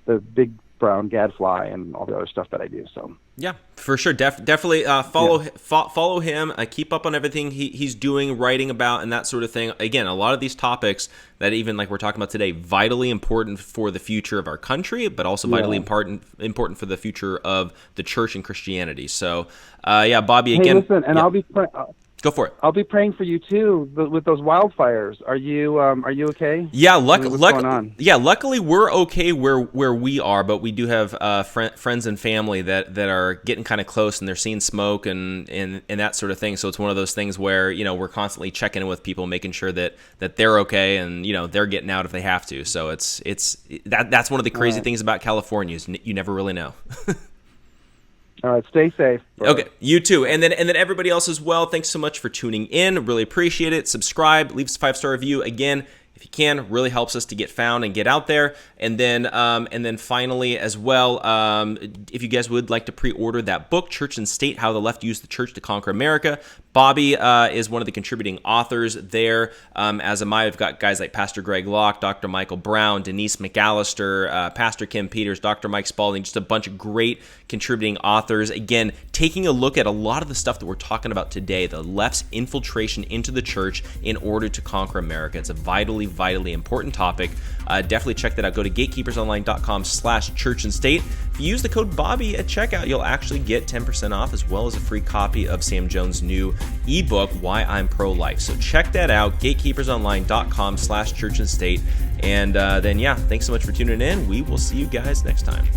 the Big Brown Gadfly and all the other stuff that I do. So. Yeah, for sure. Definitely follow him. Keep up on everything he's doing, writing about, and that sort of thing. Again, a lot of these topics that even like we're talking about today, vitally important for the future of our country, but also vitally important for the future of the church and Christianity. So, Bobby, again. Hey, listen, and I'll be go for it. I'll be praying for you too with those wildfires. Are you okay? Yeah, what's going on? Yeah, luckily we're okay where we are, but we do have friends and family that are getting kind of close, and they're seeing smoke and that sort of thing. So it's one of those things where we're constantly checking in with people, making sure that they're okay and they're getting out if they have to. So that's one of the crazy things about California is you never really know. All right, stay safe. Okay, you too. And then everybody else as well, thanks so much for tuning in. Really appreciate it. Subscribe, leave us a 5-star review. Again, if you can, really helps us to get found and get out there. And then finally as well, if you guys would like to pre-order that book, Church and State, How the Left Used the Church to Conquer America, Bobby is one of the contributing authors there. As am I. I've got guys like Pastor Greg Locke, Dr. Michael Brown, Denise McAllister, Pastor Kim Peters, Dr. Mike Spalding, just a bunch of great contributing authors. Again, taking a look at a lot of the stuff that we're talking about today, the left's infiltration into the church in order to conquer America. It's a vitally important topic. Definitely check that out. Go to gatekeepersonline.com/church and state. If you use the code Bobby at checkout, you'll actually get 10% off as well as a free copy of Sam Jones' new ebook, Why I'm Pro-Life. So check that out, gatekeepersonline.com/church and state. And then, thanks so much for tuning in. We will see you guys next time.